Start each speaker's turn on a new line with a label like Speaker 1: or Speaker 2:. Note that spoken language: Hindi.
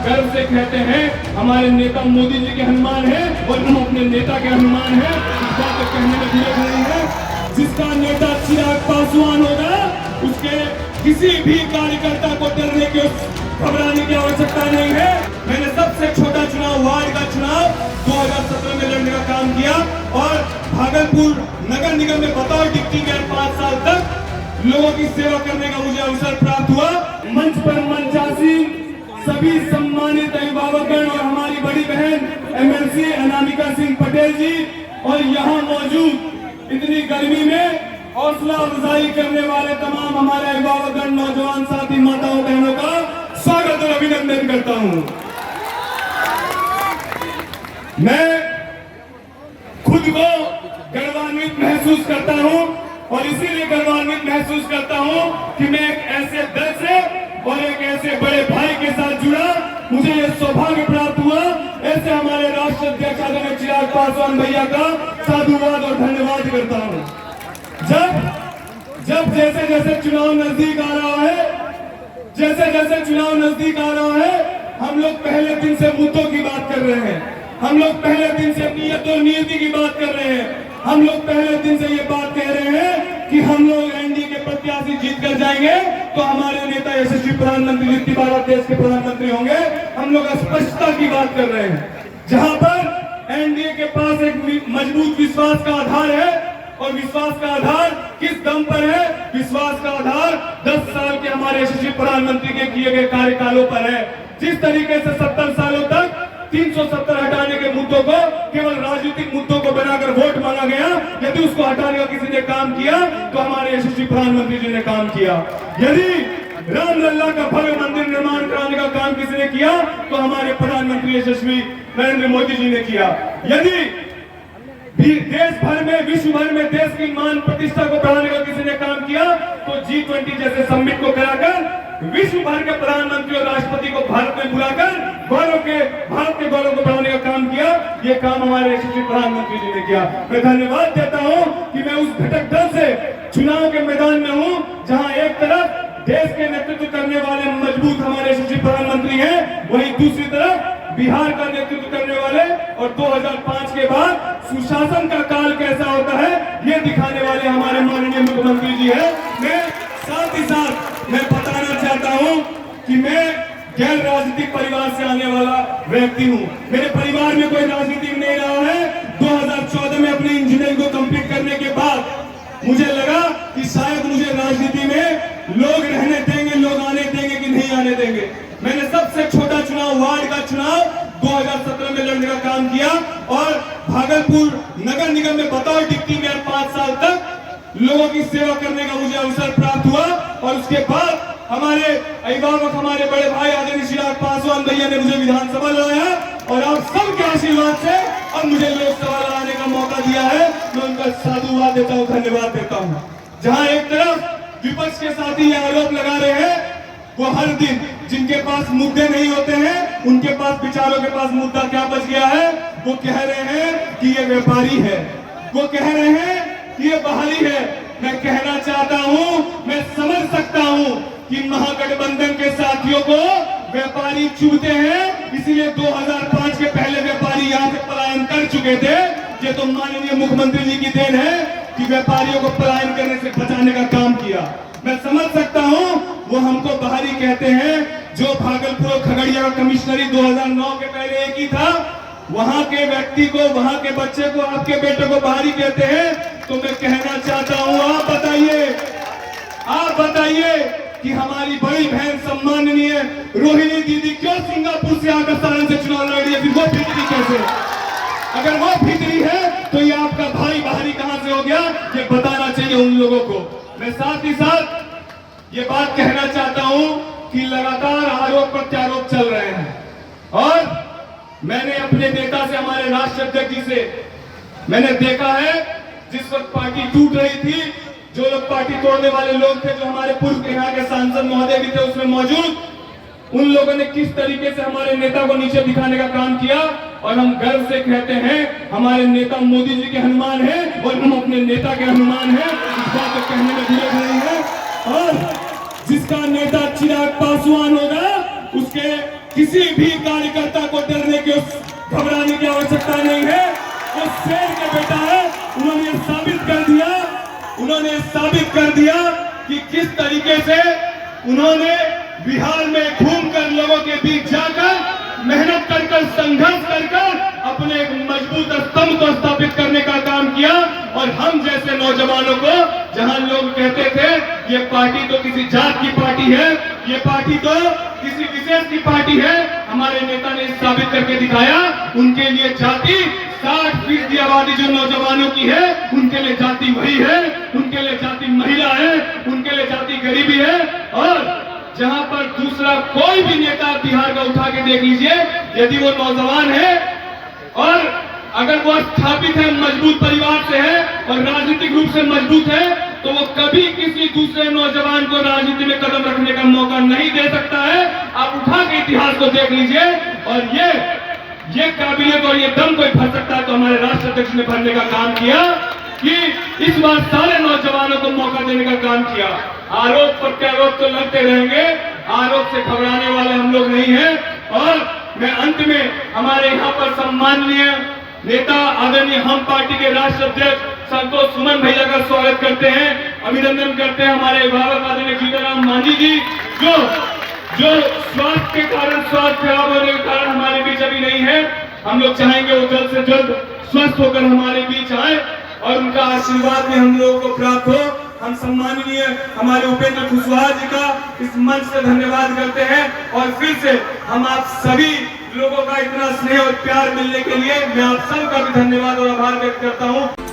Speaker 1: गर्व से कहते हैं हमारे नेता मोदी जी के हनुमान हैं और हम अपने नेता के हनुमान हैं। इस बात को कहने में झिझक नहीं है। जिसका नेता चिराग पासवान होगा उसके किसी भी कार्यकर्ता को डरने की घबराने की आवश्यकता नहीं है। मैंने सबसे छोटा चुनाव वार्ड का चुनाव 2017 में लड़ने का काम किया और भागलपुर नगर निगम में बतौर डिप्टी मेयर 5 साल तक लोगों की सेवा करने का मुझे अवसर प्राप्त हुआ। मंच पर मंचासीन सभी सम्मानित अभिभावकगण और हमारी बड़ी बहन एमएलसी अनामिका सिंह पटेल जी और यहाँ मौजूद इतनी गर्मी में हौसला अफजाई करने वाले तमाम हमारे अभिभावकगण, नौजवान साथी, माताओं बहनों का स्वागत और अभिनंदन करता हूँ। मैं खुद को गर्वान्वित महसूस करता हूँ और इसीलिए गर्वान्वित महसूस करता हूँ कि मैं एक ऐसे दल से और एक ऐसे बड़े भाई के साथ जुड़ा। मुझे यह सौभाग्य प्राप्त हुआ। ऐसे हमारे राष्ट्र अध्यक्ष आदरणीय चिराग पासवान भैया का साधुवाद और धन्यवाद करता हूँ। जब जैसे जैसे चुनाव नजदीक आ रहा है, हम लोग पहले दिन से मुद्दों की बात कर रहे हैं, हम लोग पहले दिन से नियत और नियति की बात कर रहे हैं, हम लोग पहले दिन से ये बात कह रहे हैं कि हम लोग एनडीए के प्रत्याशी जीत कर जाएंगे तो हमारे नेता यशस्वी प्रधानमंत्री जितनी बार देश के प्रधानमंत्री होंगे। हम लोग स्पष्टता की बात कर रहे हैं। जहां पर एनडीए के पास एक मजबूत विश्वास का आधार है और विश्वास का आधार किस दम पर है? विश्वास का आधार 10 साल के हमारे यशस्वी प्रधानमंत्री के किए गए कार्यकालों पर है। जिस तरीके से 70 सालों तक 370 हटाने के मुद्दों को केवल राजनीतिक मुद्दों को बनाकर वोट मांगा गया, यदि उसको हटाने का किसी ने काम किया तो हमारे यशस्वी प्रधानमंत्री जी ने काम किया। यदि रामलला का भव्य मंदिर निर्माण कराने का काम किसी ने किया तो हमारे प्रधानमंत्री यशस्वी नरेंद्र मोदी जी ने किया। यदि देश भर में, विश्व भर में देश की मान प्रतिष्ठा को बढ़ाने का किसी ने काम किया तो G20 जैसे समिट को कराकर विश्व भर के प्रधानमंत्री और राष्ट्रपति को भारत में बुलाकर भारत के गौरव को बढ़ाने का काम किया। ये काम हमारे यशस्वी प्रधानमंत्री जी ने किया। मैं धन्यवाद देता हूं कि मैं उस घटक दल से चुनाव के मैदान में हूं जहां एक तरफ देश के नेतृत्व करने वाले मजबूत हमारे यशस्वी प्रधानमंत्री हैं, वहीं दूसरी तरफ बिहार का नेतृत्व करने वाले और 2005 के बाद सुशासन का काल कैसा होता है ये दिखाने वाले हमारे माननीय मुख्यमंत्री जी हैं। मैं साथ ही साथ मैं बताना चाहता हूं कि मैं गैर राजनीतिक परिवार से आने वाला व्यक्ति हूं। मेरे परिवार में कोई राजनीति नहीं रहा है। 2014 में अपनी इंजीनियरिंग को कंप्लीट करने के बाद मुझे लगा कि शायद मुझे राजनीति में लोग रहने देंगे, लोग आने देंगे कि नहीं आने देंगे। मैंने सबसे छोटा चुनाव वार्ड का चुनाव 2017 में लड़ने का काम किया और भागलपुर नगर निगम में बतौर डिप्टी मेयर 5 साल तक लोगों की सेवा करने का मुझे अवसर प्राप्त हुआ और उसके बाद हमारे अभिभावक, हमारे बड़े भाई आदरणीय चिराग पासवान भैया ने मुझे विधानसभा लाया और आप सबके आशीर्वाद से अब मुझे लोकसभा लाने का मौका दिया है। मैं उनका साधुवाद देता हूँ, धन्यवाद देता हूँ। जहाँ एक तरफ विपक्ष के साथी ये आरोप लगा रहे हैं, वो हर दिन जिनके पास मुद्दे नहीं होते हैं उनके पास, विचारों के पास मुद्दा क्या बच गया है? वो कह रहे हैं कि ये व्यापारी है, वो कह रहे हैं कि ये बहाली है। मैं कहना चाहता हूं, मैं समझ सकता हूं कि महागठबंधन के साथियों को व्यापारी चुभते हैं, इसीलिए 2005 के पहले व्यापारी यहां से पलायन कर चुके थे। ये तो माननीय मुख्यमंत्री जी की देन है कि व्यापारियों को पलायन करने से बचाने का काम किया। मैं समझ सकता हूं वो हमको बाहरी कहते हैं। जो भागलपुर और खगड़िया का कमिश्नरी 2009 के पहले एक ही था, वहां के व्यक्ति को, वहां के बच्चे को, आपके बेटे को बाहरी कहते हैं। तो मैं कहना चाहता हूं, आप बताइए कि हमारी बड़ी बहन सम्माननीय रोहिणी दीदी क्यों सिंगापुर से आकर सारण से चुनाव लड़ रही है? फिर वो फिक्री कैसे? अगर वो फिक्री है तो ये आपका भाई बाहरी कहां से हो गया, ये बताना चाहिए उन लोगों को। मैं साथ ही साथ ये बात कहना चाहता हूं कि लगातार आरोप प्रत्यारोप चल रहे हैं और मैंने अपने नेता से, हमारे राष्ट्र अध्यक्ष जी से मैंने देखा है, जिस वक्त पार्टी टूट रही थी, जो लोग पार्टी तोड़ने वाले लोग थे, जो हमारे पूर्व यहाँ के सांसद महोदय भी थे उसमें मौजूद, उन लोगों ने किस तरीके से हमारे नेता को नीचे दिखाने का काम किया। और हम गर्व से कहते हैं हमारे नेता मोदी जी के हनुमान हैं और हम अपने नेता के हनुमान हैं। इस बात को कहने में झिझक नहीं है। और जिसका नेता चिराग पासवान होगा उसके किसी भी कार्यकर्ता को डरने की घबराने की आवश्यकता नहीं है। वो शेर के बेटा है। उन्होंने साबित कर दिया कि किस तरीके से उन्होंने बिहार में घूमकर लोगों के बीच जाकर मेहनत कर संघर्ष कर अपने एक मजबूत स्तंभ को स्थापित करने का काम किया। और हम जैसे नौजवानों को, जहां लोग कहते थे ये पार्टी तो किसी जात की पार्टी है, ये पार्टी तो किसी विशेष की पार्टी है, हमारे नेता ने साबित करके दिखाया उनके लिए जाति 60% आबादी जो नौजवानों की है उनके लिए जाति वही है, उनके लिए जाति महिला है, उनके लिए जाति गरीबी है। और जहां पर दूसरा कोई भी नेता बिहार का उठा के देख लीजिए, यदि वो नौजवान है और अगर वो स्थापित है, मजबूत परिवार से है और राजनीतिक रूप से मजबूत है, तो वो कभी किसी दूसरे नौजवान को राजनीति में कदम रखने का मौका नहीं दे सकता है। आप उठा के इतिहास को देख लीजिए। और ये काबिलियत और ये दम कोई भर सकता है तो हमारे राष्ट्र अध्यक्ष ने भरने का काम किया कि इस बार सारे नौजवानों को मौका देने का काम किया। आरोप प्रत्यारोप तो लगते रहेंगे, आरोप से घबराने वाले हम लोग नहीं हैं। और मैं अंत में हमारे यहाँ पर सम्माननीय नेता आदरणीय हम पार्टी के राष्ट्र अध्यक्ष संतोष सुमन भैया का स्वागत करते हैं, अभिनंदन करते हैं। हमारे अभिभावक आदरणीय जीतनराम मांझी जी जो स्वास्थ्य के कारण, स्वास्थ्य खराब होने के कारण हमारे बीच अभी नहीं है, हम लोग चाहेंगे वो जल्द से जल्द स्वस्थ होकर हमारे बीच आए और उनका आशीर्वाद में हम लोगों को प्राप्त हो। हम सम्माननीय हमारे उपेंद्र कुशवाहा जी का इस मंच से धन्यवाद करते हैं। और फिर से हम आप सभी लोगों का इतना स्नेह और प्यार मिलने के लिए मैं आप सबका भी धन्यवाद और आभार व्यक्त करता हूँ।